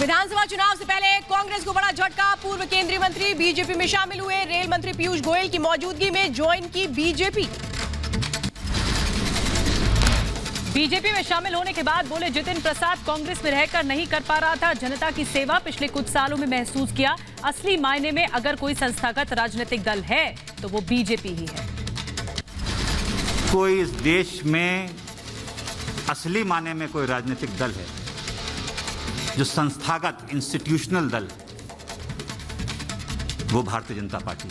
विधानसभा चुनाव से पहले कांग्रेस को बड़ा झटका। पूर्व केंद्रीय मंत्री बीजेपी में शामिल हुए। रेल मंत्री पीयूष गोयल की मौजूदगी में ज्वाइन की बीजेपी। बीजेपी में शामिल होने के बाद बोले जितिन प्रसाद, कांग्रेस में रहकर नहीं कर पा रहा था जनता की सेवा, पिछले कुछ सालों में महसूस किया असली मायने में अगर कोई संस्थागत राजनीतिक दल है तो वो बीजेपी ही है। कोई इस देश में असली मायने में कोई राजनीतिक दल है जो संस्थागत इंस्टीट्यूशनल दल, वो भारतीय जनता पार्टी।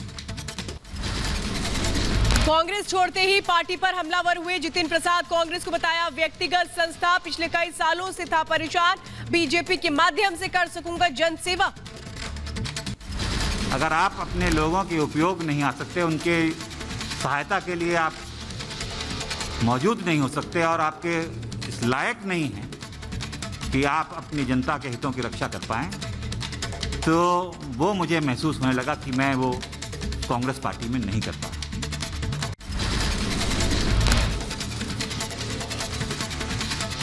कांग्रेस छोड़ते ही पार्टी पर हमलावर हुए जितिन प्रसाद। कांग्रेस को बताया व्यक्तिगत संस्था, पिछले कई सालों से था परेशान, बीजेपी के माध्यम से कर सकूंगा जन सेवा। अगर आप अपने लोगों के उपयोग नहीं आ सकते, उनके सहायता के लिए आप मौजूद नहीं हो सकते और आपके इस लायक नहीं हैं कि आप अपनी जनता के हितों की रक्षा कर पाएं, तो वो मुझे महसूस होने लगा कि मैं वो कांग्रेस पार्टी में नहीं कर पा।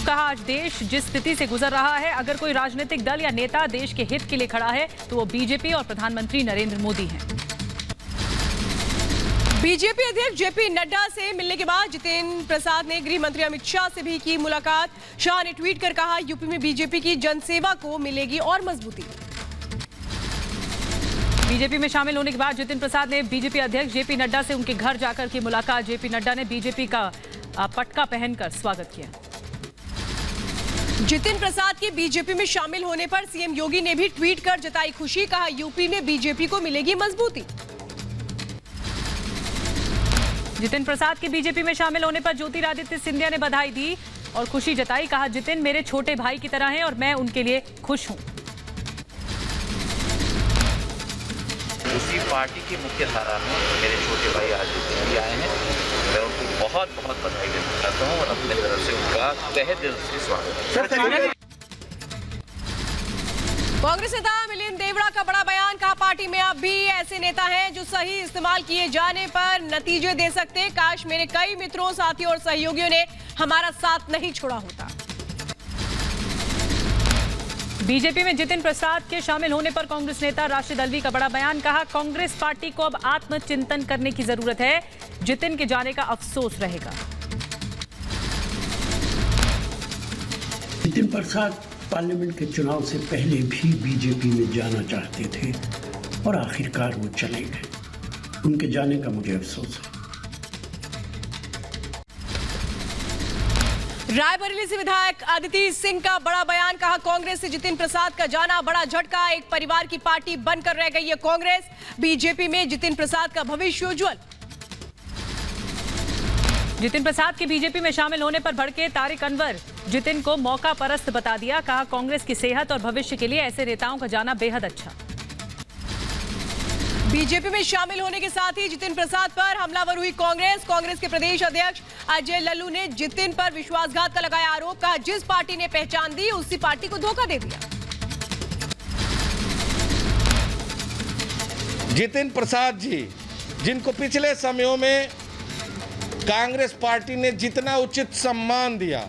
कहा आज देश जिस स्थिति से गुजर रहा है, अगर कोई राजनीतिक दल या नेता देश के हित के लिए खड़ा है तो वो बीजेपी और प्रधानमंत्री नरेंद्र मोदी हैं। बीजेपी अध्यक्ष जेपी नड्डा से मिलने के बाद जितिन प्रसाद ने गृह मंत्री अमित शाह से भी की मुलाकात। शाह ने ट्वीट कर कहा यूपी में बीजेपी की जनसेवा को मिलेगी और मजबूती। बीजेपी में शामिल होने के बाद जितिन प्रसाद ने बीजेपी अध्यक्ष जेपी नड्डा से उनके घर जाकर की मुलाकात। जेपी नड्डा ने बीजेपी का पटका पहनकर स्वागत किया। जितिन प्रसाद के बीजेपी में शामिल होने पर सीएम योगी ने भी ट्वीट कर जताई खुशी, कहा यूपी में बीजेपी को मिलेगी मजबूती। जितिन प्रसाद के बीजेपी में शामिल होने पर ज्योतिरादित्य सिंधिया ने बधाई दी और खुशी जताई। कहा जितिन मेरे छोटे भाई की तरह हैं और मैं उनके लिए खुश हूं। उसी पार्टी की मुख्य धारा में मेरे छोटे भाई आज भी आए हैं। मैं उनको बहुत बहुत बधाई देना चाहता हूं और अपने तरफ से उनका तहे दिल से स्वागत। कांग्रेस नेता मिलिंद देवड़ा का बड़ा बयान, कहा पार्टी में अब भी ऐसे नेता हैं जो सही इस्तेमाल किए जाने पर नतीजे दे सकते। काश मेरे कई मित्रों, साथियों और सहयोगियों ने हमारा साथ नहीं छोड़ा होता। बीजेपी में जितिन प्रसाद के शामिल होने पर कांग्रेस नेता राशिद अल्वी का बड़ा बयान। कहा कांग्रेस पार्टी को अब आत्मचिंतन करने की जरूरत है, जितिन के जाने का अफसोस रहेगा। जितिन प्रसाद पार्लियामेंट के चुनाव से पहले भी बीजेपी में जाना चाहते थे और आखिरकार वो चले गए। उनके जाने का मुझे अफसोस है। रायबरेली से विधायक अदिति सिंह का बड़ा बयान, कहा कांग्रेस से जितिन प्रसाद का जाना बड़ा झटका, एक परिवार की पार्टी बनकर रह गई है कांग्रेस। बीजेपी में जितिन प्रसाद का भविष्य उज्जवल। जितिन प्रसाद के बीजेपी में शामिल होने पर भड़के तारिक अनवर, जितिन को मौका परस्त बता दिया। कहा कांग्रेस की सेहत और भविष्य के लिए ऐसे नेताओं का जाना बेहद अच्छा। बीजेपी में शामिल होने के साथ ही जितिन प्रसाद पर हमलावर हुई कांग्रेस। कांग्रेस के प्रदेश अध्यक्ष अजय लल्लू ने जितिन पर विश्वासघात का लगाया आरोप। कहा जिस पार्टी ने पहचान दी उसी पार्टी को धोखा दे दिया। जितिन प्रसाद जी, जिनको पिछले समयों में कांग्रेस पार्टी ने जितना उचित सम्मान दिया,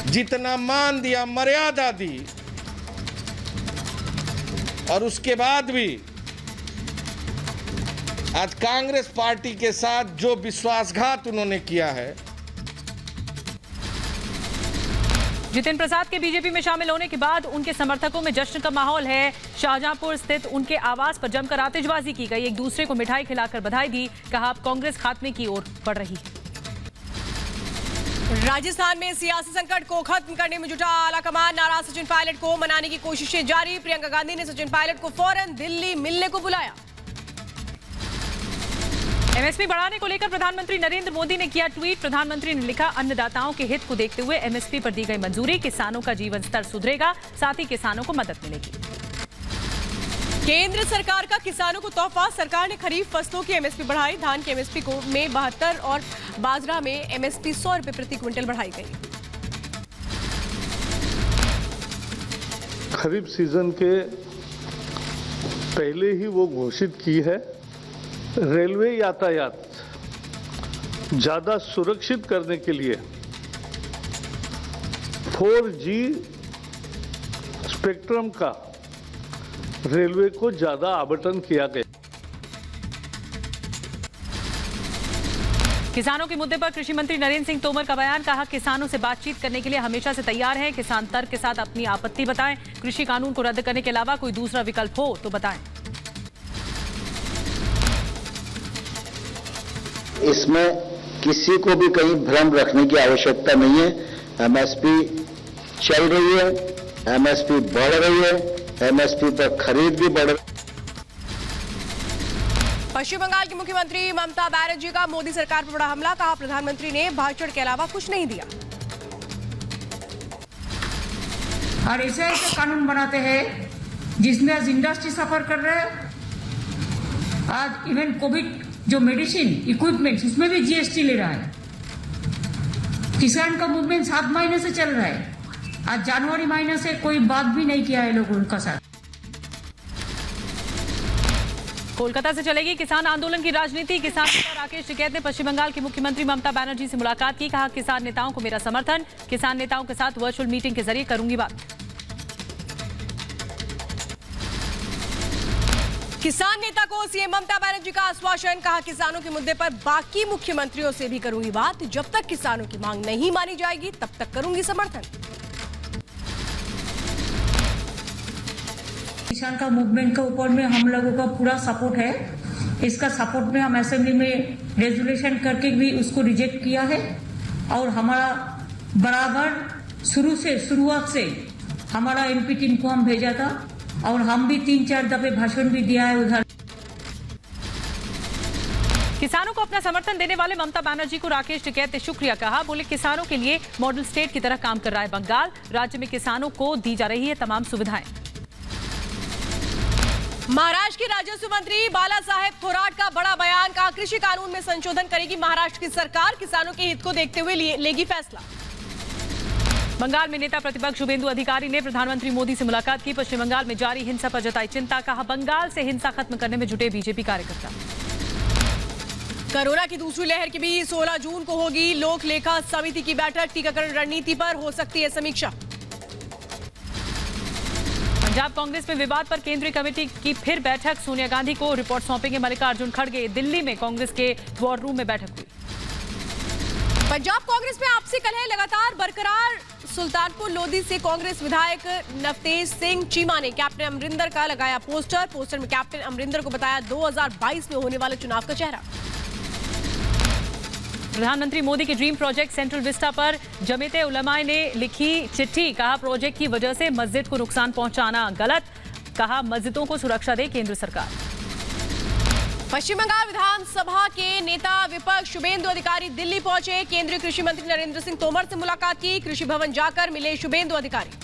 जितना मान दिया, मर्यादा दी, और उसके बाद भी आज कांग्रेस पार्टी के साथ जो विश्वासघात उन्होंने किया है। जितिन प्रसाद के बीजेपी में शामिल होने के बाद उनके समर्थकों में जश्न का माहौल है। शाहजहांपुर स्थित उनके आवास पर जमकर आतिशबाजी की गई, एक दूसरे को मिठाई खिलाकर बधाई दी। कहा अब कांग्रेस खात्मे की ओर बढ़ रही है। राजस्थान में सियासी संकट को खत्म करने में जुटा आलाकमान, नाराज सचिन पायलट को मनाने की कोशिशें जारी। प्रियंका गांधी ने सचिन पायलट को फौरन दिल्ली मिलने को बुलाया। एमएसपी बढ़ाने को लेकर प्रधानमंत्री नरेंद्र मोदी ने किया ट्वीट। प्रधानमंत्री ने लिखा अन्नदाताओं के हित को देखते हुए एमएसपी पर दी गई मंजूरी, किसानों का जीवन स्तर सुधरेगा, साथ ही किसानों को मदद मिलेगी। केंद्र सरकार का किसानों को तोहफा, सरकार ने खरीफ फसलों की एमएसपी बढ़ाई। धान की एमएसपी को में 72 और बाजरा में एमएसपी 100 रुपए प्रति क्विंटल बढ़ाई गई। खरीफ सीजन के पहले ही वो घोषित की है। रेलवे यातायात ज़्यादा सुरक्षित करने के लिए 4G स्पेक्ट्रम का रेलवे को ज्यादा आवंटन किया गया। किसानों के मुद्दे पर कृषि मंत्री नरेंद्र सिंह तोमर का बयान, कहा किसानों से बातचीत करने के लिए हमेशा से तैयार हैं। किसान तर्क के साथ अपनी आपत्ति बताएं। कृषि कानून को रद्द करने के अलावा कोई दूसरा विकल्प हो तो बताएं। इसमें किसी को भी कहीं भ्रम रखने की आवश्यकता नहीं है। एमएसपी चल रही है, एमएसपी बढ़ रही है, एमएसपी पर खरीद भी बढ़ रही है। पश्चिम बंगाल की मुख्यमंत्री ममता बनर्जी का मोदी सरकार पर बड़ा हमला, कहा प्रधानमंत्री ने भाषण के अलावा कुछ नहीं दिया। और ऐसे ऐसे कानून बनाते हैं जिसमें आज इंडस्ट्री सफर कर रहे हैं। आज इवन कोविड जो मेडिसिन इक्विपमेंट्स उसमें भी जीएसटी ले रहा है। किसान का मूवमेंट 7 महीने से चल रहा है। आज जनवरी महीने से कोई बात भी नहीं किया है लोगों का साथ। कोलकाता से चलेगी किसान आंदोलन की राजनीति। किसान नेता राकेश टिकैत ने पश्चिम बंगाल की मुख्यमंत्री ममता बनर्जी से मुलाकात की, कहा किसान नेताओं को मेरा समर्थन। किसान नेताओं के साथ वर्चुअल मीटिंग के जरिए करूंगी बात। किसान नेता को सीएम ममता बनर्जी का आश्वासन, कहा किसानों के मुद्दे पर बाकी मुख्यमंत्रियों से भी करूंगी बात। जब तक किसानों की मांग नहीं मानी जाएगी तब तक करूंगी समर्थन। किसान का मूवमेंट के ऊपर में हम लोगों का पूरा सपोर्ट है। इसका सपोर्ट में हम असेंबली में रेजोल्यूशन करके भी उसको रिजेक्ट किया है। और हमारा बराबर शुरुआत से हमारा एमपी टीम को हम भेजा था और हम भी 3-4 दफे भाषण भी दिया है उधर। किसानों को अपना समर्थन देने वाले ममता बनर्जी को राकेश टिकैत ने शुक्रिया कहा। बोले किसानों के लिए मॉडल स्टेट की तरह काम कर रहा है बंगाल। राज्य में किसानों को दी जा रही है तमाम सुविधाएं। महाराष्ट्र के राजस्व मंत्री बाला साहेब थोराट का बड़ा बयान, कहा कृषि कानून में संशोधन करेगी महाराष्ट्र की सरकार। किसानों के हित को देखते हुए लेगी फैसला। बंगाल में नेता प्रतिपक्ष शुभेंदु अधिकारी ने प्रधानमंत्री मोदी से मुलाकात की। पश्चिम बंगाल में जारी हिंसा पर जताई चिंता, कहा बंगाल से हिंसा खत्म करने में जुटे बीजेपी कार्यकर्ता। कोरोना की दूसरी लहर की भी 16 जून को होगी लोक लेखा समिति की बैठक। टीकाकरण रणनीति पर हो सकती है समीक्षा। पंजाब कांग्रेस में विवाद पर केंद्रीय कमेटी की फिर बैठक। सोनिया गांधी को रिपोर्ट सौंपेंगे मल्लिकार्जुन खड़गे। दिल्ली में कांग्रेस के वॉर रूम में बैठक हुई। पंजाब कांग्रेस में आपसी कलह लगातार बरकरार। सुल्तानपुर लोधी से कांग्रेस विधायक नवतेज सिंह चीमा ने कैप्टन अमरिंदर का लगाया पोस्टर में कैप्टन अमरिंदर को बताया 2022 में होने वाले चुनाव का चेहरा। प्रधानमंत्री मोदी के ड्रीम प्रोजेक्ट सेंट्रल विस्टा पर जमीयत उलमा ने लिखी चिट्ठी, कहा प्रोजेक्ट की वजह से मस्जिद को नुकसान पहुंचाना गलत। कहा मस्जिदों को सुरक्षा दे केंद्र सरकार। पश्चिम बंगाल विधानसभा के नेता विपक्ष शुभेंदु अधिकारी दिल्ली पहुंचे। केंद्रीय कृषि मंत्री नरेंद्र सिंह तोमर से मुलाकात की। कृषि भवन जाकर मिले शुभेंदु अधिकारी।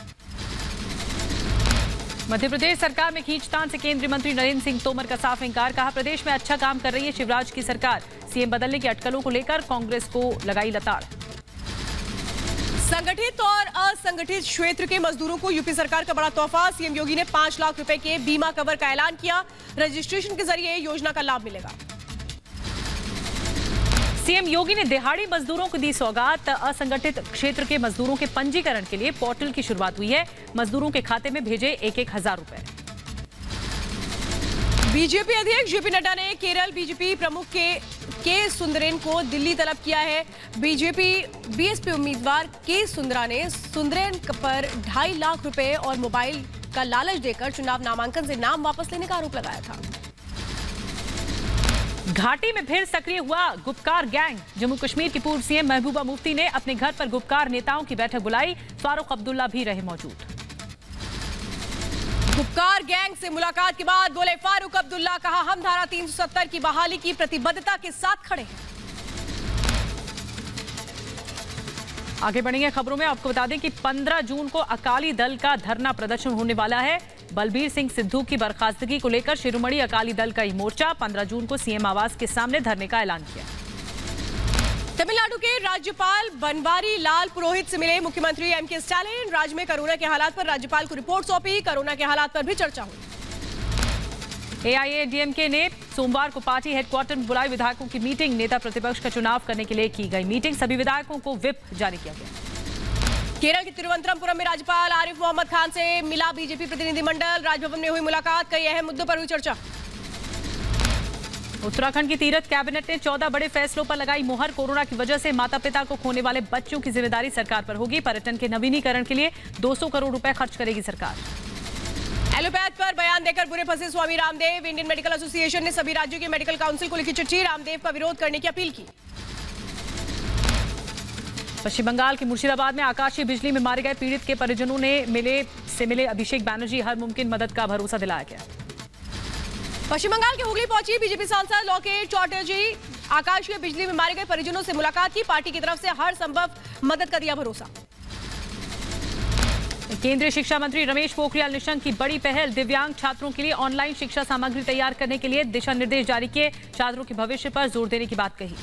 मध्य प्रदेश सरकार में खींचतान से केंद्रीय मंत्री नरेंद्र सिंह तोमर का साफ इंकार, कहा प्रदेश में अच्छा काम कर रही है शिवराज की सरकार। सीएम बदलने की अटकलों को लेकर कांग्रेस को लगाई लताड़। संगठित और असंगठित क्षेत्र के मजदूरों को यूपी सरकार का बड़ा तोहफा। सीएम योगी ने 5 लाख रुपए के बीमा कवर का ऐलान किया। रजिस्ट्रेशन के जरिए योजना का लाभ मिलेगा। सीएम योगी ने दिहाड़ी मजदूरों को दी सौगात। असंगठित क्षेत्र के मजदूरों के पंजीकरण के लिए पोर्टल की शुरुआत हुई है। मजदूरों के खाते में भेजे 1-1 हजार रुपए। बीजेपी अध्यक्ष जेपी नड्डा ने केरल बीजेपी प्रमुख के सुंदरेन को दिल्ली तलब किया है। बीएसपी उम्मीदवार के सुंदरा ने सुंदरेन पर 2.5 लाख रुपए और मोबाइल का लालच देकर चुनाव नामांकन से नाम वापस लेने का आरोप लगाया था। घाटी में फिर सक्रिय हुआ गुपकार गैंग। जम्मू कश्मीर की पूर्व सीएम महबूबा मुफ्ती ने अपने घर पर गुपकार नेताओं की बैठक बुलाई। फारूक अब्दुल्ला भी रहे मौजूद। गुपकार गैंग से मुलाकात के बाद बोले फारूक अब्दुल्ला, कहा हम धारा 370 की बहाली की प्रतिबद्धता के साथ खड़े हैं। आगे बढ़ेंगे खबरों में। आपको बता दें कि 15 जून को अकाली दल का धरना प्रदर्शन होने वाला है। बलबीर सिंह सिद्धू की बर्खास्तगी को लेकर शिरोमणि अकाली दल का ये मोर्चा 15 जून को सीएम आवास के सामने धरने का ऐलान किया। तमिलनाडु के राज्यपाल बनवारी लाल पुरोहित से मिले मुख्यमंत्री एमके स्टालिन। राज्य में कोरोना के हालात पर राज्यपाल को रिपोर्ट सौंपी। कोरोना के हालात पर भी चर्चा हुई। एआईएडीएमके ने सोमवार को पार्टी हेडक्वार्टर में बुलाई विधायकों की मीटिंग। नेता प्रतिपक्ष का चुनाव करने के लिए की गई मीटिंग। सभी विधायकों को व्हिप जारी किया गया। केरल के तिरुवनंतपुरम में राज्यपाल आरिफ मोहम्मद खान से मिला बीजेपी प्रतिनिधिमंडल। राजभवन में हुई मुलाकात, कई अहम मुद्दों पर हुई चर्चा। उत्तराखंड की तीरथ कैबिनेट ने 14 बड़े फैसलों पर लगाई मुहर। कोरोना की वजह से माता पिता को खोने वाले बच्चों की जिम्मेदारी सरकार पर होगी। पर्यटन के नवीनीकरण के लिए 200 करोड़ रुपए खर्च करेगी सरकार। एलोपैथ पर बयान देकर बुरे फंसे Swami Ramdev. Indian medical association ने सभी राज्यों के मेडिकल काउंसिल को लिखी चिट्ठी, रामदेव का विरोध करने की अपील की। पश्चिम बंगाल के मुर्शिदाबाद में आकाशीय बिजली में मारे गए पीड़ित के परिजनों ने मिले अभिषेक बैनर्जी। हर मुमकिन मदद का भरोसा दिलाया गया। पश्चिम बंगाल के हुगली पहुंची बीजेपी सांसद लोकेट चौटर्जी। आकाशीय बिजली में मारे गए परिजनों से मुलाकात की, पार्टी की तरफ से हर संभव मदद का दिया भरोसा। केंद्रीय शिक्षा मंत्री रमेश पोखरियाल निशंक की बड़ी पहल, दिव्यांग छात्रों के लिए ऑनलाइन शिक्षा सामग्री तैयार करने के लिए दिशा निर्देश जारी किए। छात्रों के भविष्य पर जोर देने की बात कही।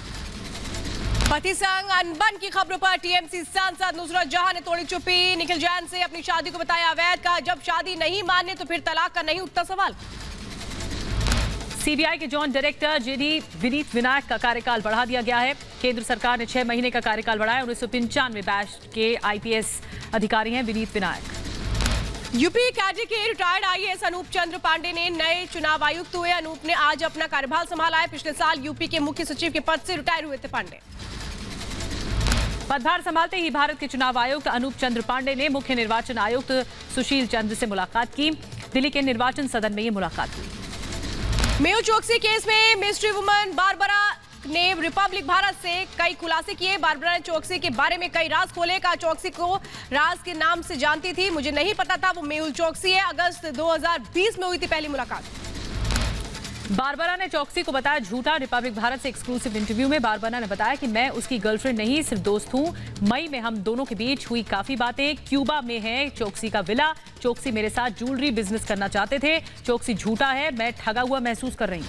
पति संग अनबन की खबरों पर टीएमसी सांसद नुसरत जहां ने तोड़ी चुप्पी। निखिल जैन से अपनी शादी को बताया अवैध, कहा जब शादी नहीं माने तो फिर तलाक का नहीं उठता सवाल। सीबीआई के joint director JD Vineet Vinayak का कार्यकाल बढ़ा दिया गया है। केंद्र सरकार ने 6 महीने का कार्यकाल बढ़ाया। 1995 बैच के आईपीएस अधिकारी हैं विनीत विनायक। यूपी कैडर के रिटायर्ड आईएएस अनूप चंद्र पांडे ने नए चुनाव आयुक्त हुए। अनूप ने आज अपना कार्यभार संभाला है। पिछले साल यूपी के मुख्य सचिव के पद से रिटायर हुए थे पांडे। पदभार संभालते ही भारत के चुनाव आयुक्त अनूप चंद्र पांडे ने मुख्य निर्वाचन आयुक्त सुशील चंद्र से मुलाकात की। दिल्ली के निर्वाचन सदन में ये मुलाकात हुई। मेहुल चोकसी केस में मिस्ट्री वुमन बारबरा ने रिपब्लिक भारत से कई खुलासे किए। बारबरा ने चोकसी के बारे में कई राज खोले। कहा चोकसी को राज के नाम से जानती थी, मुझे नहीं पता था वो मेहुल चोकसी है। अगस्त 2020 में हुई थी पहली मुलाकात। बारबरा ने चोकसी को बताया झूठा। रिपब्लिक भारत से एक्सक्लूसिव इंटरव्यू में बारबरा ने बताया कि मैं उसकी गर्लफ्रेंड नहीं, सिर्फ दोस्त हूं। मई में हम दोनों के बीच हुई काफी बातें। क्यूबा में है चोकसी का विला। चोकसी मेरे साथ ज्वेलरी बिजनेस करना चाहते थे। चोकसी झूठा है, मैं ठगा हुआ महसूस कर रही हूं।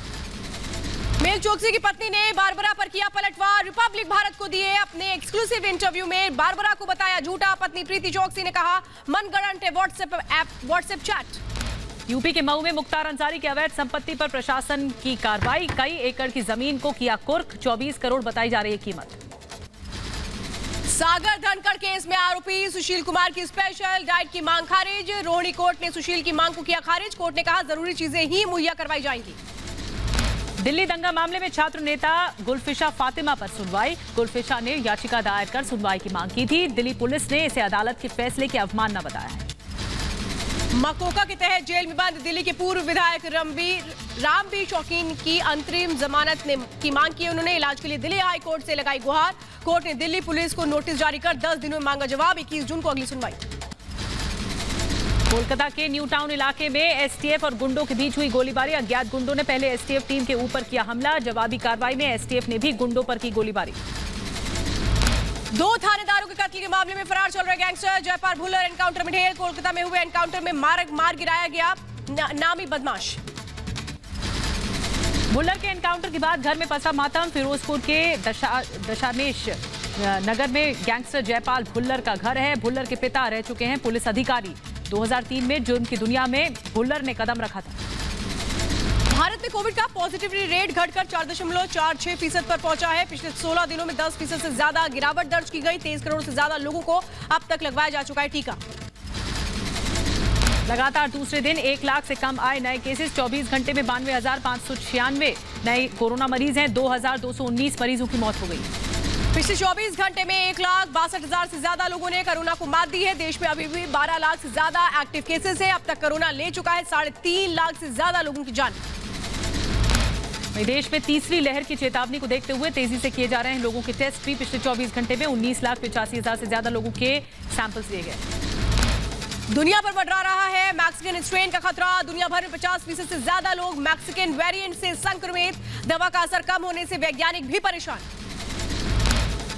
मेहुल चोकसी की पत्नी ने बारबरा पर किया पलटवार। रिपब्लिक भारत को दिए अपने एक्सक्लूसिव इंटरव्यू में बारबरा को बताया झूठा। पत्नी प्रीति चोकसी ने कहा मनगढ़ंत है व्हाट्सएप चैट। यूपी के मऊ में मुख्तार अंसारी की अवैध संपत्ति पर प्रशासन की कार्रवाई। कई एकड़ की जमीन को किया कुर्क। 24 करोड़ बताई जा रही है कीमत। सागर धनखड़ केस में आरोपी सुशील कुमार की स्पेशल डाइट की मांग खारिज। रोहिणी कोर्ट ने सुशील की मांग को किया खारिज। कोर्ट ने कहा जरूरी चीजें ही मुहैया करवाई जाएंगी। दिल्ली दंगा मामले में छात्र नेता गुलफिशा फातिमा पर सुनवाई। गुलफिशा ने याचिका दायर कर सुनवाई की मांग की थी। दिल्ली पुलिस ने इसे अदालत के फैसले की अवमानना बताया है। मकोका के तहत जेल में बंद दिल्ली के पूर्व विधायक रामबीर शौकीन की अंतरिम जमानत की मांग की। उन्होंने इलाज के लिए दिल्ली हाई कोर्ट से लगाई गुहार। कोर्ट ने दिल्ली पुलिस को नोटिस जारी कर 10 दिनों में मांगा जवाब। 21 जून को अगली सुनवाई। कोलकाता के न्यू टाउन इलाके में एसटीएफ और गुंडों के बीच हुई गोलीबारी। अज्ञात गुंडों ने पहले एसटीएफ टीम के ऊपर किया हमला। जवाबी कार्रवाई में एसटीएफ ने भी गुंडों पर की गोलीबारी। 2 थानेदारों के कत्ल के मामले में फरार चल रहे गैंगस्टर जयपाल भुल्लर एनकाउंटर में ढेर। कोलकाता में हुए एनकाउंटर में मार गिराया गया नामी बदमाश। भुल्लर के एनकाउंटर के बाद घर में पसा मातम। फिरोजपुर के दशामेश नगर में गैंगस्टर जयपाल भुल्लर का घर है। भुल्लर के पिता रह चुके हैं पुलिस अधिकारी। 2003 में जुर्म की दुनिया में भुल्लर ने कदम रखा था। भारत में कोविड का पॉजिटिविटी रेट घटकर 4.46% पर पहुंचा है। पिछले 16 दिनों में 10% से ज्यादा गिरावट दर्ज की गई। 23 करोड़ से ज्यादा लोगों को अब तक लगवाया जा चुका है टीका। लगातार दूसरे दिन 1 लाख से कम आए नए केसेस। 24 घंटे में 92,596 नए कोरोना मरीज हैं। 2,219 मरीजों की मौत हो गई। पिछले 24 घंटे में 1,62,000 से ज्यादा लोगों ने कोरोना को मात दी है। देश में अभी भी 12 लाख से ज्यादा एक्टिव केसेस हैं। अब तक कोरोना ले चुका है 3.5 लाख से ज्यादा लोगों की जान। देश में तीसरी लहर की चेतावनी को देखते हुए तेजी से किए जा रहे हैं लोगों के टेस्ट भी। पिछले 24 घंटे में 19,85,000 से ज्यादा लोगों के सैंपल्स लिए गए। दुनिया पर बढ़ रहा है मैक्सिकन स्ट्रेन का खतरा। दुनिया भर में 50% से ज्यादा लोग मैक्सिकन वेरिएंट से संक्रमित। दवा का असर कम होने से वैज्ञानिक भी परेशान।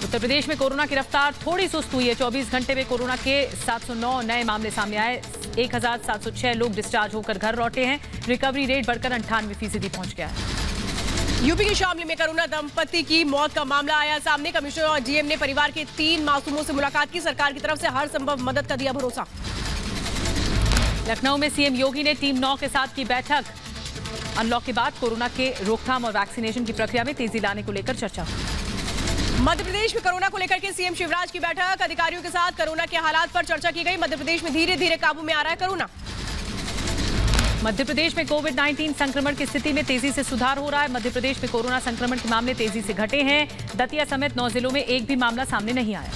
उत्तर प्रदेश में कोरोना की रफ्तार थोड़ी सुस्त हुई है। 24 घंटे में कोरोना के 709 नए मामले सामने आए। 1,706 लोग डिस्चार्ज होकर घर लौटे हैं। रिकवरी रेट बढ़कर 98% पहुंच गया है। यूपी के शामली में कोरोना दंपति की मौत का मामला आया सामने। कमिश्नर और डीएम ने परिवार के 3 मासूमों से मुलाकात की। सरकार की तरफ से हर संभव मदद का दिया भरोसा। लखनऊ में सीएम योगी ने टीम 9 के साथ की बैठक। अनलॉक के बाद कोरोना के रोकथाम और वैक्सीनेशन की प्रक्रिया में तेजी लाने को लेकर चर्चा हुई। मध्य प्रदेश में कोरोना को लेकर के सीएम शिवराज की बैठक, अधिकारियों के साथ कोरोना के हालात पर चर्चा की गई। मध्य प्रदेश में धीरे धीरे काबू में आ रहा है कोरोना। मध्य प्रदेश में कोविड-19 संक्रमण की स्थिति में तेजी से सुधार हो रहा है। मध्य प्रदेश में कोरोना संक्रमण के मामले तेजी से घटे हैं। दतिया समेत 9 जिलों में एक भी मामला सामने नहीं आया।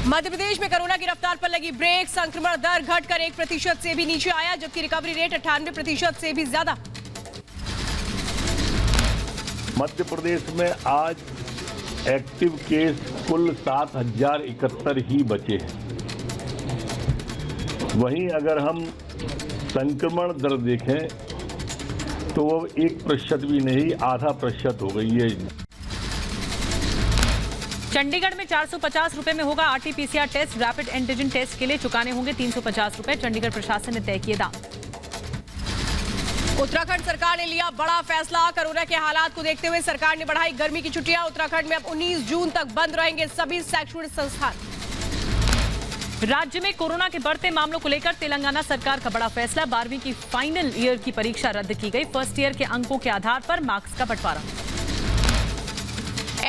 मध्य प्रदेश में कोरोना की रफ्तार पर लगी ब्रेक, संक्रमण दर घटकर 1% से भी नीचे आया, जबकि रिकवरी रेट 98% से भी ज्यादा। मध्य प्रदेश में आज एक्टिव केस कुल 7071 ही बचे हैं। वहीं अगर हम संक्रमण दर देखें तो वो 1% भी नहीं, 0.5% हो गई है। चंडीगढ़ में 450 रुपए में होगा RT PCR test. Rapid antigen test के लिए चुकाने होंगे 350 रुपए। चंडीगढ़ प्रशासन ने तय किए दाम। उत्तराखंड सरकार ने लिया बड़ा फैसला। कोरोना के हालात को देखते हुए सरकार ने बढ़ाई गर्मी की छुट्टियां। उत्तराखंड में अब 19 जून तक बंद रहेंगे सभी शैक्षणिक संस्थान। राज्य में कोरोना के बढ़ते मामलों को लेकर तेलंगाना सरकार का बड़ा फैसला। 12वीं की फाइनल ईयर की परीक्षा रद्द की गई। फर्स्ट ईयर के अंकों के आधार पर मार्क्स का बंटवारा।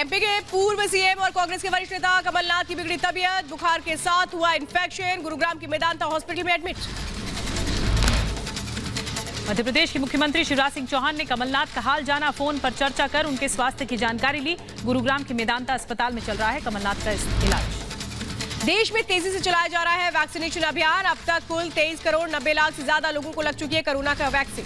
एमपी के पूर्व सीएम और कांग्रेस के वरिष्ठ नेता कमलनाथ की बिगड़ी तबीयत, बुखार के साथ हुआ इन्फेक्शन। गुरुग्राम के मेदांता हॉस्पिटल में एडमिट। मध्य प्रदेश के मुख्यमंत्री शिवराज सिंह चौहान ने कमलनाथ का हाल जाना। फोन पर चर्चा कर उनके स्वास्थ्य की जानकारी ली। गुरुग्राम के मेदांता अस्पताल में चल रहा है कमलनाथ का इलाज। देश में तेजी से चलाया जा रहा है वैक्सीनेशन अभियान। अब तक कुल 23 करोड़ 90 लाख से ज्यादा लोगों को लग चुकी है कोरोना का वैक्सीन।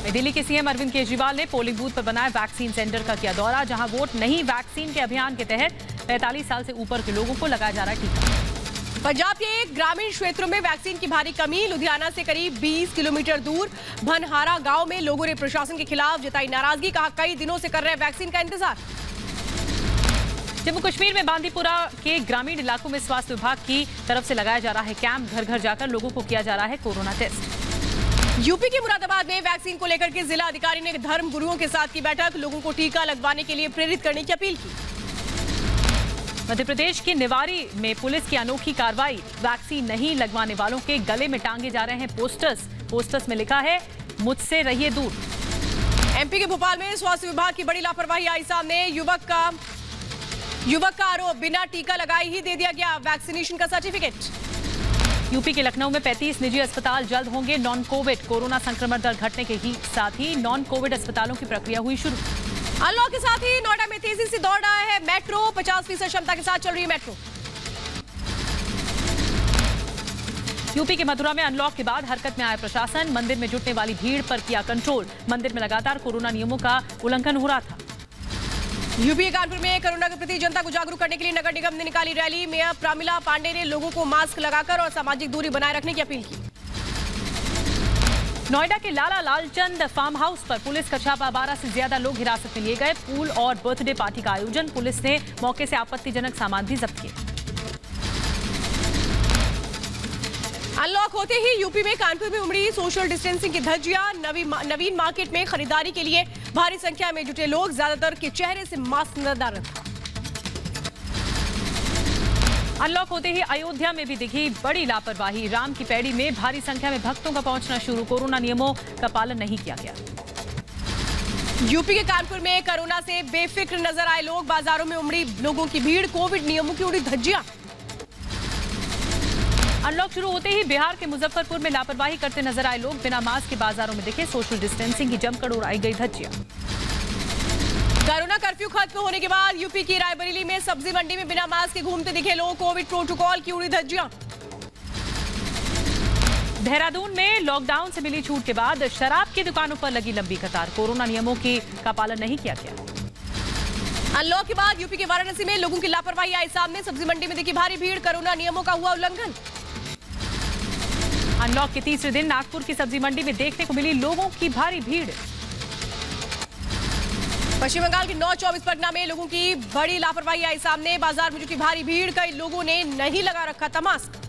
नई दिल्ली के सीएम अरविंद केजरीवाल ने पोलिंग बूथ पर बनाए वैक्सीन सेंटर का किया दौरा, जहां वोट नहीं वैक्सीन के अभियान के तहत 45 साल से ऊपर के लोगों को लगाया जा रहा है टीका। पंजाब के ग्रामीण क्षेत्रों में वैक्सीन की भारी कमी। लुधियाना से करीब 20 किलोमीटर दूर भनहारा गांव में लोगों ने प्रशासन के खिलाफ जताई नाराजगी। कहा कई दिनों से कर रहे वैक्सीन का इंतजार। जम्मू कश्मीर में बांदीपुरा के ग्रामीण इलाकों में स्वास्थ्य विभाग की तरफ से लगाया जा रहा है कैंप। घर घर जाकर लोगों को किया जा रहा है कोरोना टेस्ट। यूपी के मुरादाबाद में वैक्सीन को लेकर के जिला अधिकारी ने धर्म गुरुओं के साथ की बैठक। लोगों को टीका लगवाने के लिए प्रेरित करने की अपील की। मध्य प्रदेश के निवाड़ी में पुलिस की अनोखी कार्रवाई। वैक्सीन नहीं लगवाने वालों के गले में टांगे जा रहे हैं पोस्टर्स में लिखा है मुझसे रहिए दूर। एमपी के भोपाल में स्वास्थ्य विभाग की बड़ी लापरवाही आई सामने। युवक का आरोप, बिना टीका लगाए ही दे दिया गया वैक्सीनेशन का सर्टिफिकेट। यूपी के लखनऊ में 35 निजी अस्पताल जल्द होंगे नॉन कोविड। कोरोना संक्रमण दर घटने के साथ ही नॉन कोविड अस्पतालों की प्रक्रिया हुई शुरू। अनलॉक के साथ ही नोएडा में तेजी से दौड़ रहा है मेट्रो। 50% क्षमता के साथ चल रही है मेट्रो। यूपी के मथुरा में अनलॉक के बाद हरकत में आया प्रशासन। मंदिर में जुटने वाली भीड़ पर किया कंट्रोल। मंदिर में लगातार कोरोना नियमों का उल्लंघन हो रहा था। यूपी के कानपुर में कोरोना के प्रति जनता को जागरूक करने के लिए नगर निगम ने निकाली रैली। मेयर प्रमिला पांडे ने लोगों को मास्क लगाकर और सामाजिक दूरी बनाए रखने की अपील की। नोएडा के लाला लालचंद फार्म हाउस पर पुलिस का छापा। 12 से ज्यादा लोग हिरासत में लिए गए। पूल और बर्थडे पार्टी का आयोजन। पुलिस ने मौके से आपत्तिजनक सामान भी जब्त किए। अनलॉक होते ही यूपी में कानपुर में उमड़ी सोशल डिस्टेंसिंग की धज्जियां। नवीन मार्केट में खरीदारी के लिए भारी संख्या में जुटे लोग। ज्यादातर के चेहरे से मास्क नजर था। अनलॉक होते ही अयोध्या में भी दिखी बड़ी लापरवाही। राम की पैड़ी में भारी संख्या में भक्तों का पहुंचना शुरू। कोरोना नियमों का पालन नहीं किया गया। यूपी के कानपुर में कोरोना से बेफिक्र नजर आए लोग। बाजारों में उमड़ी लोगों की भीड़। कोविड नियमों की उड़ी धज्जियां। अनलॉक शुरू होते ही बिहार के मुजफ्फरपुर में लापरवाही करते नजर आए लोग। बिना मास्क के बाजारों में दिखे। सोशल डिस्टेंसिंग की जमकर उड़ाई गई धज्जियां। कोरोना कर्फ्यू खत्म होने के बाद यूपी की रायबरेली में सब्जी मंडी में बिना मास्क के घूमते दिखे लोग। कोविड प्रोटोकॉल की उड़ी धज्जियां। देहरादून में लॉकडाउन से मिली छूट के बाद शराब की दुकानों पर लगी लंबी कतार। कोरोना नियमों का पालन नहीं किया गया। अनलॉक के बाद यूपी के वाराणसी में लोगों की लापरवाही आई सामने। सब्जी मंडी में दिखी भारी भीड़। कोरोना नियमों का हुआ उल्लंघन। अनलॉक के तीसरे दिन नागपुर की सब्जी मंडी में देखने को मिली लोगों की भारी भीड़। पश्चिम बंगाल के 9-24 परगना में लोगों की बड़ी लापरवाही आई सामने। बाजार में जुटी भारी भीड़। कई लोगों ने नहीं लगा रखा था मास्क।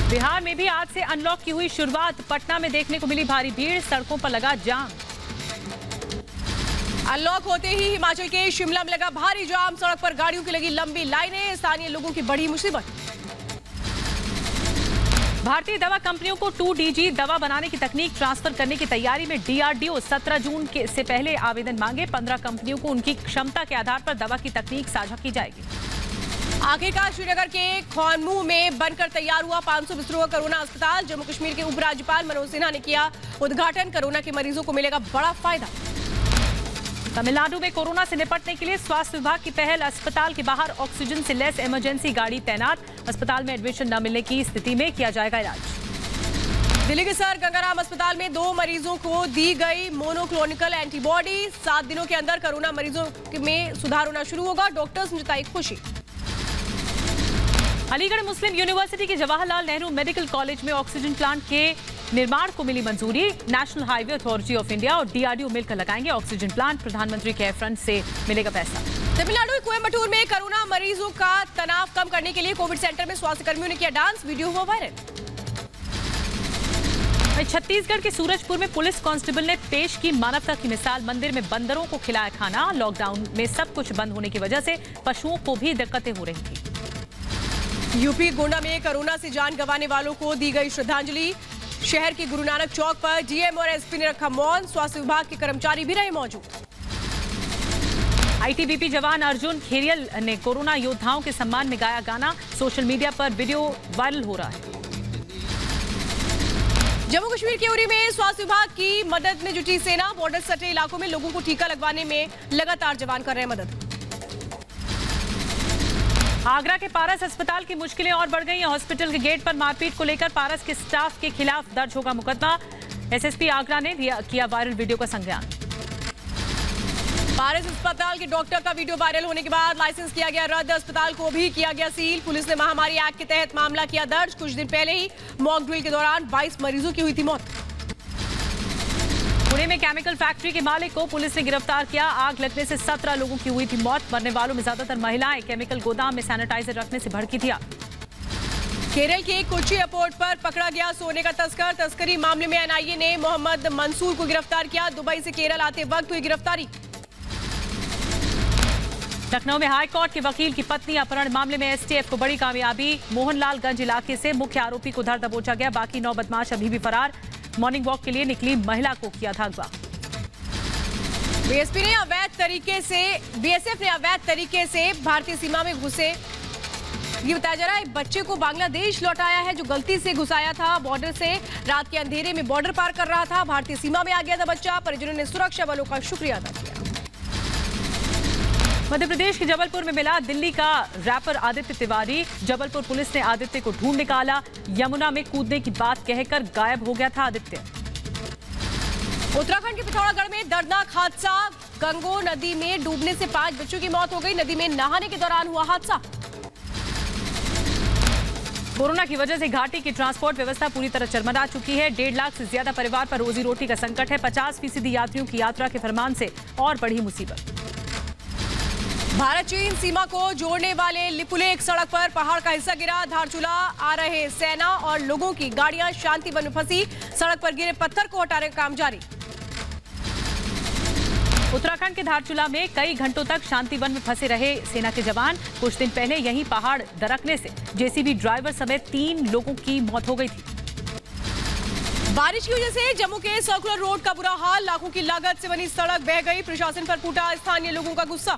बिहार में भी आज से अनलॉक की हुई शुरुआत। पटना में देखने को मिली भारी भीड़। सड़कों पर लगा जाम। अनलॉक होते ही हिमाचल के शिमला में लगा भारी जाम। सड़क पर गाड़ियों की लगी लंबी लाइनें। स्थानीय लोगों की बड़ी मुसीबत। भारतीय दवा कंपनियों को 2DG दवा बनाने की तकनीक ट्रांसफर करने की तैयारी में DRDO 17 जून से पहले आवेदन मांगे। 15 कंपनियों को उनकी क्षमता के आधार पर दवा की तकनीक साझा की जाएगी। आखिरकार श्रीनगर के खौनमुंह में बनकर तैयार हुआ 500 बिस्तरों का कोरोना अस्पताल। जम्मू कश्मीर के उपराज्यपाल मनोज सिन्हा ने किया उद्घाटन। कोरोना के मरीजों को मिलेगा बड़ा फायदा। तमिलनाडु में कोरोना से निपटने के लिए स्वास्थ्य विभाग की पहल। अस्पताल के बाहर ऑक्सीजन से लैस इमरजेंसी गाड़ी तैनात। अस्पताल में एडमिशन न मिलने की स्थिति में किया जाएगा इलाज। दिल्ली के सर गंगाराम अस्पताल में 2 मरीजों को दी गई मोनोक्लोनिकल एंटीबॉडी। 7 दिनों के अंदर कोरोना मरीजों में सुधार होना शुरू होगा। डॉक्टर्स ने जताई खुशी। अलीगढ़ मुस्लिम यूनिवर्सिटी के जवाहरलाल नेहरू मेडिकल कॉलेज में ऑक्सीजन प्लांट के निर्माण को मिली मंजूरी। National highway authority of India और DRDO मिलकर लगाएंगे ऑक्सीजन प्लांट। प्रधानमंत्री केयर फंड से मिलेगा पैसा। तमिलनाडु के कोयम्बटूर में कोरोना मरीजों का तनाव कम करने के लिए कोविड सेंटर में स्वास्थ्य कर्मियों ने किया डांस। वीडियो हुआ वायरल। छत्तीसगढ़ के सूरजपुर में पुलिस कांस्टेबल ने पेश की मानवता की मिसाल। मंदिर में बंदरों को खिलाया खाना। लॉकडाउन में सब कुछ बंद होने की वजह से पशुओं को भी दिक्कतें हो रही थी। यूपी गोंडा में कोरोना से जान गंवाने वालों को दी गई श्रद्धांजलि। शहर के गुरु नानक चौक पर डीएम और एसपी ने रखा मौन। स्वास्थ्य विभाग के कर्मचारी भी रहे मौजूद। आईटीबीपी जवान अर्जुन खेरियल ने कोरोना योद्धाओं के सम्मान में गाया गाना। सोशल मीडिया पर वीडियो वायरल हो रहा है। जम्मू कश्मीर के उरी में स्वास्थ्य विभाग की मदद में जुटी सेना। बॉर्डर सटे इलाकों में लोगों को टीका लगवाने में लगातार जवान कर रहे हैं मदद। आगरा के पारस अस्पताल की मुश्किलें और बढ़ गई हैं। हॉस्पिटल के गेट पर मारपीट को लेकर पारस के स्टाफ के खिलाफ दर्ज होगा मुकदमा। एसएसपी आगरा ने किया वायरल वीडियो का संज्ञान। पारस अस्पताल के डॉक्टर का वीडियो वायरल होने के बाद लाइसेंस किया गया रद्द। अस्पताल को भी किया गया सील। पुलिस ने महामारी एक्ट के तहत मामला किया दर्ज। कुछ दिन पहले ही मॉक ड्रिल के दौरान 22 मरीजों की हुई थी मौत। पुणे में केमिकल फैक्ट्री के मालिक को पुलिस ने गिरफ्तार किया। आग लगने से 17 लोगों की हुई थी मौत। मरने वालों में ज्यादातर महिलाएं। केमिकल गोदाम में सैनिटाइजर रखने से भड़की थी आग। केरल के कोच्चि एयरपोर्ट पर पकड़ा गया सोने का तस्कर। तस्करी मामले में एनआईए ने मोहम्मद मंसूर को गिरफ्तार किया। दुबई से केरल आते वक्त हुई गिरफ्तारी। लखनऊ में हाईकोर्ट के वकील की पत्नी अपहरण मामले में एसटीएफ को बड़ी कामयाबी। मोहनलालगंज इलाके से मुख्य आरोपी को धर दबोचा गया। बाकी 9 बदमाश अभी भी फरार। मॉर्निंग वॉक के लिए निकली महिला को किया था अगवा। बीएसएफ ने अवैध तरीके से भारतीय सीमा में घुसे। ये बताया जा रहा है बच्चे को बांग्लादेश लौटाया है जो गलती से घुसाया था बॉर्डर से। रात के अंधेरे में बॉर्डर पार कर रहा था। भारतीय सीमा में आ गया था बच्चा। परिजनों ने सुरक्षा बलों का शुक्रिया अदा किया। मध्य प्रदेश के जबलपुर में मिला दिल्ली का रैपर आदित्य तिवारी। जबलपुर पुलिस ने आदित्य को ढूंढ निकाला। यमुना में कूदने की बात कहकर गायब हो गया था आदित्य। उत्तराखंड के पिथौरागढ़ में दर्दनाक हादसा। गंगो नदी में डूबने से 5 बच्चों की मौत हो गई। नदी में नहाने के दौरान हुआ हादसा। कोरोना की वजह से घाटी की ट्रांसपोर्ट व्यवस्था पूरी तरह चरमरा चुकी है। 1.5 लाख से ज्यादा परिवार पर रोजी रोटी का संकट है। 50% यात्रियों की यात्रा के फरमान से और बढ़ी मुसीबत। भारत चीन सीमा को जोड़ने वाले लिपुलेख सड़क पर पहाड़ का हिस्सा गिरा। धारचूला आ रहे सेना और लोगों की गाड़ियां शांतिवन में फंसी। सड़क पर गिरे पत्थर को हटाने का काम जारी। उत्तराखंड के धारचूला में कई घंटों तक शांतिवन में फंसे रहे सेना के जवान। कुछ दिन पहले यही पहाड़ दरकने से जेसीबी ड्राइवर समेत 3 लोगों की मौत हो गई थी। बारिश की वजह से जम्मू के सर्कुलर रोड का बुरा हाल। लाखों की लागत से बनी सड़क बह गई। प्रशासन पर फूटा स्थानीय लोगों का गुस्सा।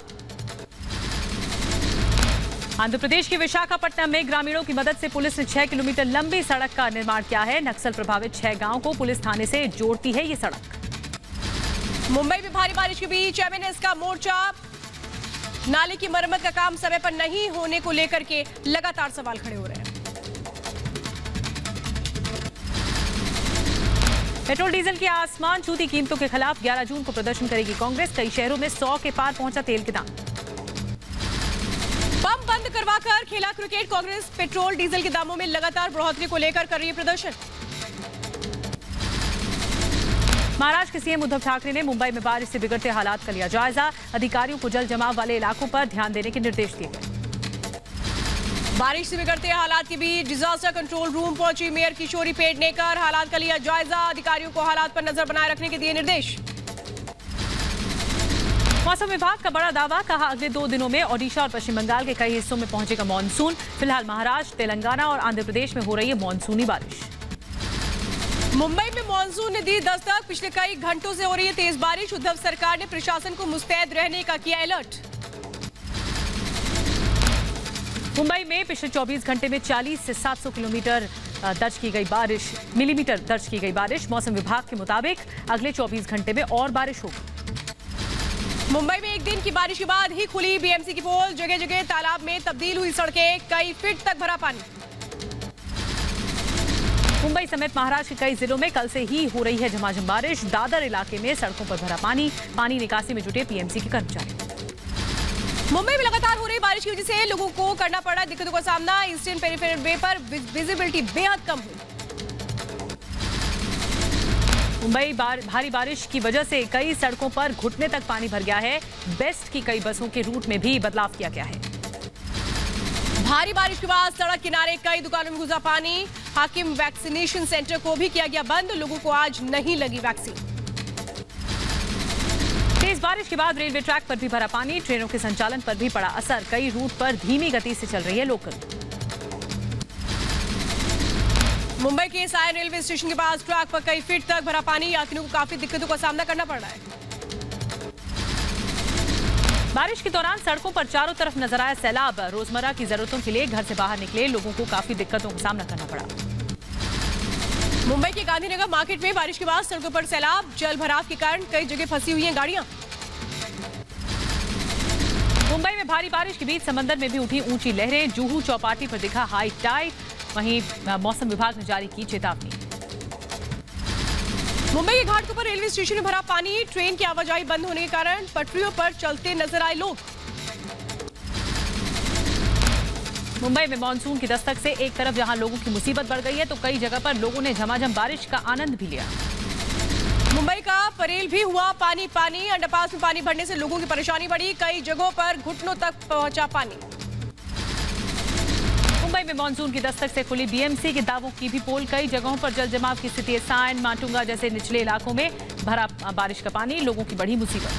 आंध्र प्रदेश के विशाखापट्टनम में ग्रामीणों की मदद से पुलिस ने 6 किलोमीटर लंबी सड़क का निर्माण किया है। नक्सल प्रभावित 6 गांवों को पुलिस थाने से जोड़ती है ये सड़क। मुंबई में भारी बारिश के बीच एमएनएस का मोर्चा। नाले की मरम्मत का काम समय पर नहीं होने को लेकर के लगातार सवाल खड़े हो रहे हैं। पेट्रोल डीजल की आसमान छूती कीमतों के खिलाफ 11 जून को प्रदर्शन करेगी कांग्रेस। कई शहरों में 100 के पार पहुंचा तेल के दाम। पंप बंद करवाकर खेला क्रिकेट। कांग्रेस पेट्रोल डीजल के दामों में लगातार बढ़ोतरी को लेकर कर रही है प्रदर्शन। महाराष्ट्र के सीएम उद्धव ठाकरे ने मुंबई में बारिश से बिगड़ते हालात का लिया जायजा। अधिकारियों को जल जमाव वाले इलाकों पर ध्यान देने के निर्देश दिए गए। बारिश से बिगड़ते हालात के बीच डिजास्टर कंट्रोल रूम पहुंची मेयर किशोरी पेडनेकर। हालात का लिया जायजा। अधिकारियों को हालात पर नजर बनाए रखने के दिए निर्देश। मौसम विभाग का बड़ा दावा, कहा अगले 2 दिनों में ओडिशा और पश्चिम बंगाल के कई हिस्सों में पहुंचेगा मॉनसून। फिलहाल महाराष्ट्र, तेलंगाना और आंध्र प्रदेश में हो रही है मॉनसूनी बारिश। मुंबई में मॉनसून ने दी दस्तक, पिछले कई घंटों से हो रही है तेज बारिश। उद्धव सरकार ने प्रशासन को मुस्तैद रहने का किया अलर्ट। मुंबई में पिछले 24 घंटे में 40 से 700 मिलीमीटर दर्ज की गई बारिश। मौसम विभाग के मुताबिक अगले 24 घंटे में और बारिश होगी। मुंबई में एक दिन की बारिश के बाद ही खुली बीएमसी की पोल, जगह जगह तालाब में तब्दील हुई सड़कें, कई फीट तक भरा पानी। मुंबई समेत महाराष्ट्र के कई जिलों में कल से ही हो रही है झमाझम बारिश। दादर इलाके में सड़कों पर भरा पानी निकासी में जुटे पीएमसी के कर्मचारी। मुंबई में लगातार हो रही बारिश की वजह से लोगों को करना पड़ा दिक्कतों का सामना। ईस्टर्न पेरिफेरल वे पर विजिबिलिटी बेहद कम हुई। मुंबई भारी बारिश की वजह से कई सड़कों पर घुटने तक पानी भर गया है। बेस्ट की कई बसों के रूट में भी बदलाव किया गया है। भारी बारिश के बाद सड़क किनारे कई दुकानों में घुसा पानी। हाकिम वैक्सीनेशन सेंटर को भी किया गया बंद, लोगों को आज नहीं लगी वैक्सीन। तेज बारिश के बाद रेलवे ट्रैक पर भी भरा पानी, ट्रेनों के संचालन पर भी पड़ा असर। कई रूट पर धीमी गति से चल रही है लोकल। मुंबई के सायन रेलवे स्टेशन के पास ट्रैक पर कई फीट तक भरा पानी, यात्रियों को काफी दिक्कतों का सामना करना पड़ रहा है। बारिश के दौरान सड़कों पर चारों तरफ नजर आया सैलाब। रोजमर्रा की जरूरतों के लिए घर से बाहर निकले लोगों को काफी दिक्कतों का सामना करना पड़ा। मुंबई के गांधीनगर मार्केट में बारिश के बाद सड़कों पर सैलाब, जल भराव के कारण कई जगह फंसी हुई हैं गाड़ियां। मुंबई में भारी बारिश के बीच समंदर में भी उठी ऊंची लहरें। जुहू चौपाटी पर दिखा हाई टाइड। वहीं मौसम विभाग ने जारी की चेतावनी। मुंबई के घाटों पर रेलवे स्टेशन में भरा पानी, ट्रेन की आवाजाही बंद होने के कारण पटरियों पर चलते नजर आए लोग। मुंबई में मानसून की दस्तक से एक तरफ जहां लोगों की मुसीबत बढ़ गई है, तो कई जगह पर लोगों ने झमाझम बारिश का आनंद भी लिया। मुंबई का परेल भी हुआ पानी। अंडरपास में पानी भरने से लोगों की परेशानी बढ़ी, कई जगहों पर घुटनों तक पहुंचा पानी। मुंबई में मानसून की दस्तक से खुली बीएमसी के दावों की भी पोल। कई जगहों पर जल जमाव की स्थिति है। सायन, माटुंगा जैसे निचले इलाकों में भरा बारिश का पानी, लोगों की बढ़ी मुसीबत।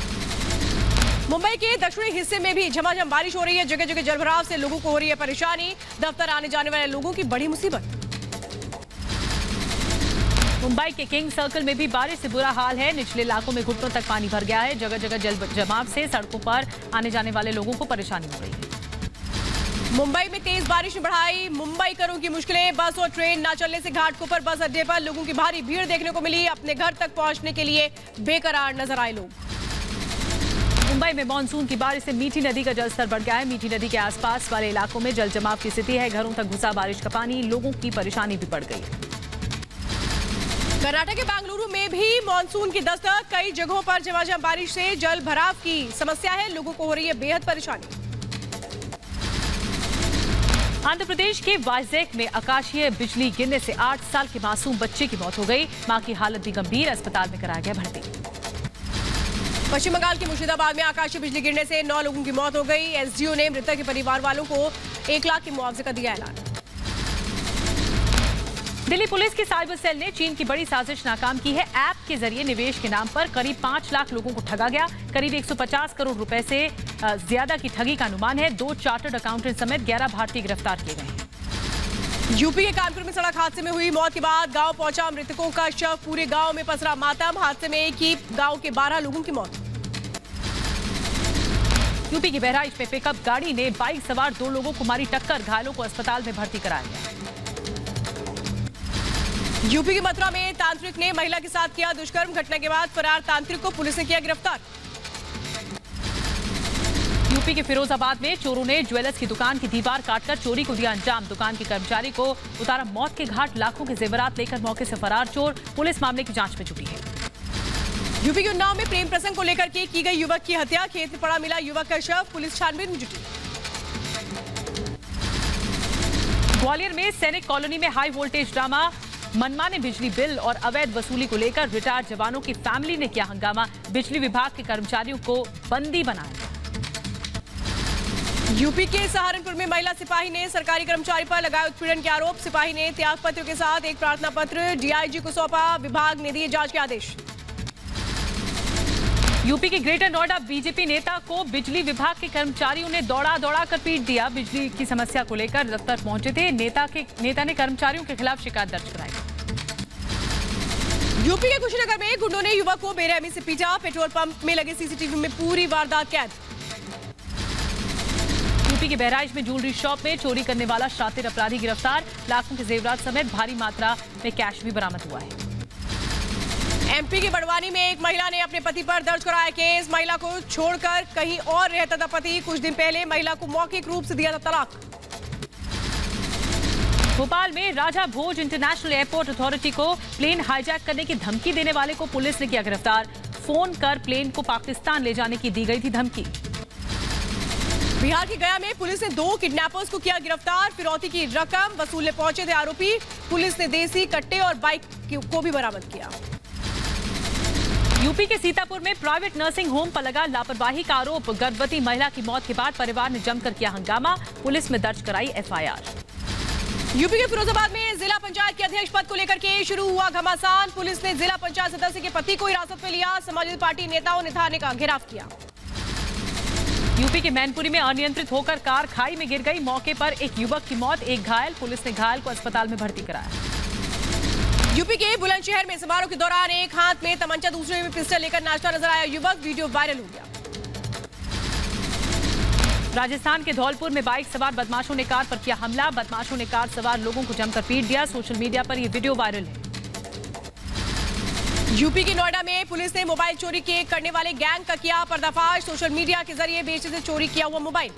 मुंबई के दक्षिणी हिस्से में भी झमाझम बारिश हो रही है, जगह जगह जलभराव से लोगों को हो रही है परेशानी। दफ्तर आने जाने वाले लोगों की बड़ी मुसीबत। मुंबई के किंग सर्कल में भी बारिश से बुरा हाल है। निचले इलाकों में घुटनों तक पानी भर गया है। जगह जगह जल जमाव से सड़कों पर आने जाने वाले लोगों को परेशानी हो रही है। मुंबई में तेज बारिश ने बढ़ाई मुंबईकरों की मुश्किलें। बस और ट्रेन न चलने से घाटों पर बस अड्डे पर लोगों की भारी भीड़ देखने को मिली। अपने घर तक पहुंचने के लिए बेकरार नजर आए लोग। मुंबई में मानसून की बारिश से मीठी नदी का जलस्तर बढ़ गया है। मीठी नदी के आसपास वाले इलाकों में जल जमाव की स्थिति है। घरों तक घुसा बारिश का पानी, लोगों की परेशानी भी बढ़ गई है। कर्नाटक के बेंगलुरु में भी मानसून की दस्तक। कई जगहों पर झमाझम बारिश से जल भराव की समस्या है, लोगों को हो रही है बेहद परेशानी। आंध्र प्रदेश के वाइजैक में आकाशीय बिजली गिरने से 8 साल के मासूम बच्चे की मौत हो गई। मां की हालत भी गंभीर, अस्पताल में कराया गया भर्ती। पश्चिम बंगाल के मुर्शिदाबाद में आकाशीय बिजली गिरने से 9 लोगों की मौत हो गई। एसडीओ ने मृतक के परिवार वालों को 1 लाख के मुआवजे का दिया ऐलान। दिल्ली पुलिस की साइबर सेल ने चीन की बड़ी साजिश नाकाम की है। ऐप के जरिए निवेश के नाम पर करीब 5 लाख लोगों को ठगा गया। करीब 150 करोड़ रुपए से ज्यादा की ठगी का अनुमान है। 2 चार्टर्ड अकाउंटेंट समेत 11 भारतीय गिरफ्तार किए गए हैं। यूपी के कानपुर में सड़क हादसे में हुई मौत के बाद गांव पहुंचा मृतकों का शव। पूरे गांव में पसरा मातम। हादसे में एक ही गांव के 12 लोगों की मौत। यूपी की बहराइच में पिकअप गाड़ी ने बाइक सवार 2 लोगों को मारी टक्कर। घायलों को अस्पताल में भर्ती कराया गया। यूपी की मथुरा में तांत्रिक ने महिला के साथ किया दुष्कर्म। घटना के बाद फरार तांत्रिक को पुलिस ने किया गिरफ्तार। यूपी के फिरोजाबाद में चोरों ने ज्वेलर्स की दुकान की दीवार काटकर चोरी को दिया अंजाम। दुकान के कर्मचारी को उतारा मौत के घाट। लाखों के जेवरात लेकर मौके से फरार चोर। पुलिस मामले की जांच में जुटी है। यूपी के उन्नाव में प्रेम प्रसंग को लेकर के की गई युवक की हत्या। खेत में पड़ा मिला युवक का शव। पुलिस छानबीन में जुटी। ग्वालियर में सैनिक कॉलोनी में हाई वोल्टेज ड्रामा। मनमाने बिजली बिल और अवैध वसूली को लेकर रिटायर्ड जवानों की फैमिली ने किया हंगामा। बिजली विभाग के कर्मचारियों को बंदी बनाया। यूपी के सहारनपुर में महिला सिपाही ने सरकारी कर्मचारी पर लगाए उत्पीड़न के आरोप। सिपाही ने त्याग पत्र के साथ एक प्रार्थना पत्र डीआईजी को सौंपा। विभाग ने दिए जांच के आदेश। यूपी के ग्रेटर नोएडा बीजेपी नेता को बिजली विभाग के कर्मचारियों ने दौड़ा कर पीट दिया। बिजली की समस्या को लेकर दफ्तर पहुंचे थे नेता ने कर्मचारियों के खिलाफ शिकायत दर्ज कराई। यूपी के कुशीनगर में गुंडों ने युवक को बेरहमी से पीटा। पेट्रोल पंप में लगे सीसीटीवी में पूरी वारदात कैद। यूपी के बहराइच में ज्वेलरी शॉप में चोरी करने वाला शातिर अपराधी गिरफ्तार। लाखों के जेवरात समेत भारी मात्रा में कैश भी बरामद हुआ है। एमपी की बड़वानी में एक महिला ने अपने पति पर दर्ज कराया केस। महिला को छोड़कर कहीं और रहता था पति। कुछ दिन पहले महिला को मौखिक रूप से दिया था तलाक। भोपाल में राजा भोज इंटरनेशनल एयरपोर्ट अथॉरिटी को प्लेन हाईजैक करने की धमकी देने वाले को पुलिस ने किया गिरफ्तार। फोन कर प्लेन को पाकिस्तान ले जाने की दी गई थी धमकी। बिहार की गया में पुलिस ने 2 किडनैपर्स को किया गिरफ्तार। फिरौती की रकम वसूलने पहुंचे थे आरोपी। पुलिस ने देसी कट्टे और बाइक को भी बरामद किया। यूपी के सीतापुर में प्राइवेट नर्सिंग होम पर लगा लापरवाही का आरोप। गर्भवती महिला की मौत के बाद परिवार ने जमकर किया हंगामा। पुलिस में दर्ज कराई एफआईआर। यूपी के फिरोजाबाद में जिला पंचायत के अध्यक्ष पद को लेकर के शुरू हुआ घमासान। पुलिस ने जिला पंचायत सदस्य के पति को हिरासत में लिया। समाजवादी पार्टी नेताओं ने थाने का घेराव किया। यूपी के मैनपुरी में अनियंत्रित होकर कार खाई में गिर गई। मौके पर एक युवक की मौत, एक घायल। पुलिस ने घायल को अस्पताल में भर्ती कराया। यूपी के बुलंदशहर में समारोह के दौरान एक हाथ में तमंचा दूसरे में पिस्टल लेकर नाचता नजर आया युवक। वीडियो वायरल हो गया। राजस्थान के धौलपुर में बाइक सवार बदमाशों ने कार पर किया हमला। बदमाशों ने कार सवार लोगों को जमकर पीट दिया। सोशल मीडिया पर यह वीडियो वायरल है। यूपी के नोएडा में पुलिस ने मोबाइल चोरी के करने वाले गैंग का किया पर्दाफाश। सोशल मीडिया के जरिए बेचने से चोरी किया हुआ मोबाइल।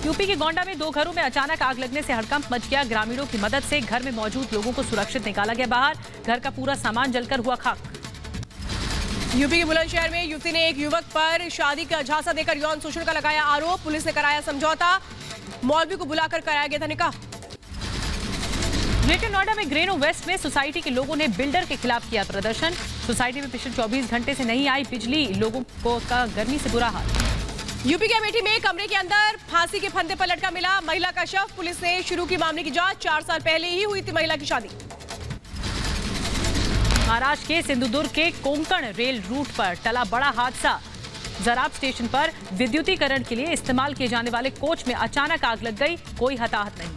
यूपी के गोंडा में 2 घरों में अचानक आग लगने से हड़कंप मच गया। ग्रामीणों की मदद से घर में मौजूद लोगों को सुरक्षित निकाला गया बाहर। घर का पूरा सामान जलकर हुआ खाक। यूपी के बुलंदशहर में युवती ने एक युवक पर शादी का झांसा देकर यौन शोषण का लगाया आरोप। पुलिस ने कराया समझौता। मौलवी को बुलाकर कराया गया था निकाह। ग्रेटर नोएडा में ग्रेनो वेस्ट में सोसाइटी के लोगों ने बिल्डर के खिलाफ किया प्रदर्शन। सोसाइटी में पिछले 24 घंटे से नहीं आई बिजली। लोगों को का गर्मी से बुरा हाल। यूपी के अमेठी में कमरे के अंदर फांसी के फंदे पर लटका मिला महिला का शव। पुलिस ने शुरू की मामले की जांच। 4 साल पहले ही हुई थी महिला की शादी। महाराष्ट्र के सिंधुदुर्ग के कोंकण रेल रूट पर टला बड़ा हादसा। जराब स्टेशन पर विद्युतीकरण के लिए इस्तेमाल किए जाने वाले कोच में अचानक आग लग गई। कोई हताहत नहीं।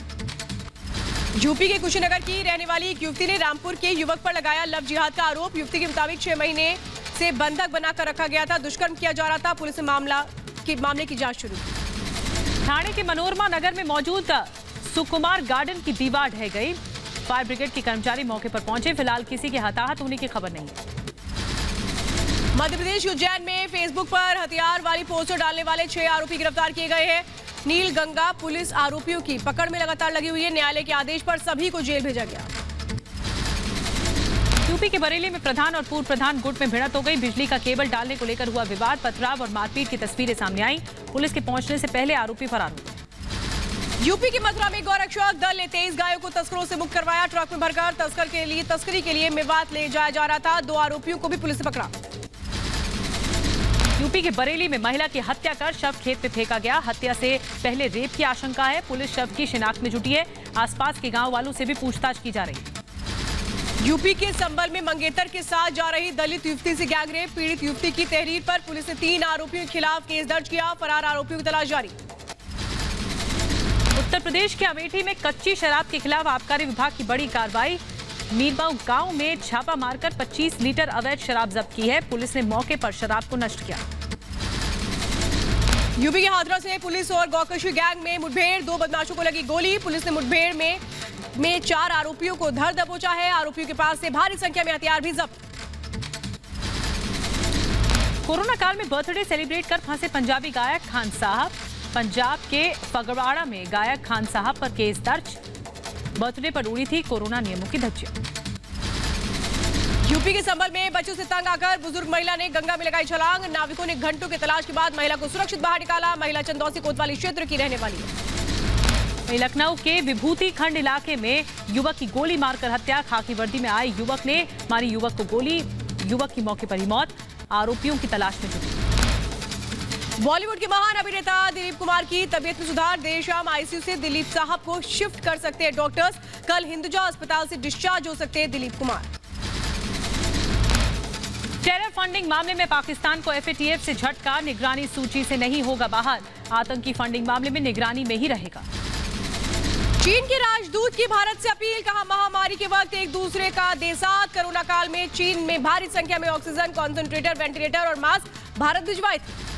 यूपी के कुशीनगर की रहने वाली एक युवती ने रामपुर के युवक पर लगाया लव जिहाद का आरोप। युवती के मुताबिक 6 महीने से बंधक बनाकर रखा गया था। दुष्कर्म किया जा रहा था। पुलिस ने मामले की जांच शुरू की। ठाणे के मनोरमा नगर में मौजूद सुकुमार गार्डन की दीवार ढह गई। फायर ब्रिगेड के कर्मचारी मौके पर पहुंचे। फिलहाल किसी के हताहत होने की खबर नहीं है। मध्य प्रदेश उज्जैन में फेसबुक पर हथियार वाली पोस्टर डालने वाले 6 आरोपी गिरफ्तार किए गए हैं। नील गंगा पुलिस आरोपियों की पकड़ में लगातार लगी हुई है। न्यायालय के आदेश पर सभी को जेल भेजा गया। यूपी के बरेली में प्रधान और पूर्व प्रधान गुट में भिड़ंत हो गई। बिजली का केबल डालने को लेकर हुआ विवाद। पथराव और मारपीट की तस्वीरें सामने आई। पुलिस के पहुंचने से पहले आरोपी फरार हो गए। यूपी की मथुरा में गौरक्षक दल ने 23 गायों को तस्करों से मुक्त करवाया। ट्रक में भरकर तस्करी के लिए मेवात ले जाया जा रहा था। 2 आरोपियों को भी पुलिस ने पकड़ा। यूपी के बरेली में महिला की हत्या कर शव खेत में फेंका गया। हत्या से पहले रेप की आशंका है। पुलिस शव की शिनाख्त में जुटी है। आसपास के गांव वालों से भी पूछताछ की जा रही है। यूपी के संबल में मंगेतर के साथ जा रही दलित युवती से गैंगरेप। पीड़ित युवती की तहरीर पर पुलिस ने 3 आरोपियों के खिलाफ केस दर्ज किया। फरार आरोपियों की तलाश जारी। उत्तर प्रदेश के अमेठी में कच्ची शराब के खिलाफ आबकारी विभाग की बड़ी कार्रवाई। मीरबाऊ गांव में छापा मारकर 25 लीटर अवैध शराब जब्त की है। पुलिस ने मौके पर शराब को नष्ट किया। यूपी के हाथरस से पुलिस और गौकशी गैंग में मुठभेड़। 2 बदमाशों को लगी गोली। पुलिस ने मुठभेड़ में 4 आरोपियों को धर दबोचा है। आरोपियों के पास से भारी संख्या में हथियार भी जब्त। कोरोना काल में बर्थडे सेलिब्रेट कर फंसे पंजाबी गायक खान साहब। पंजाब के फगवाड़ा में गायक खान साहब पर केस दर्ज। बर्थडे पर उड़ी थी कोरोना नियमों की धज्जियां। यूपी के संबल में बच्चों से तंग आकर बुजुर्ग महिला ने गंगा में लगाई छलांग। नाविकों ने घंटों की तलाश के बाद महिला को सुरक्षित बाहर निकाला। महिला चंदौसी कोतवाली क्षेत्र की रहने वाली है। लखनऊ के विभूति खंड इलाके में युवक की गोली मारकर हत्या। खाकी वर्दी में आए युवक ने मारी युवक को गोली। युवक की मौके पर ही मौत। आरोपियों की तलाश में जुटी। बॉलीवुड के महान अभिनेता दिलीप कुमार की तबीयत में सुधार। देर शाम आईसीयू से दिलीप साहब को शिफ्ट कर सकते हैं डॉक्टर्स। कल हिंदुजा अस्पताल से डिस्चार्ज हो सकते हैं दिलीप कुमार। टेरर फंडिंग मामले में पाकिस्तान को FATF से झटका, निगरानी सूची से नहीं होगा बाहर। आतंकी फंडिंग मामले में निगरानी में ही रहेगा। चीन के राजदूत की भारत से अपील, कहा महामारी के वक्त एक दूसरे का दे साथ। कोरोना काल में चीन में भारी संख्या में ऑक्सीजन कॉन्सेंट्रेटर, वेंटिलेटर और मास्क भारत भिजवाए थे।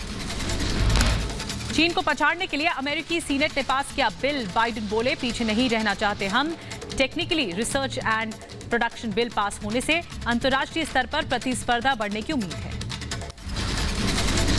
चीन को पछाड़ने के लिए अमेरिकी सीनेट ने पास किया बिल। बाइडेन बोले, पीछे नहीं रहना चाहते हम। Technically research and production bill pass होने से अंतर्राष्ट्रीय स्तर पर प्रतिस्पर्धा बढ़ने की उम्मीद है।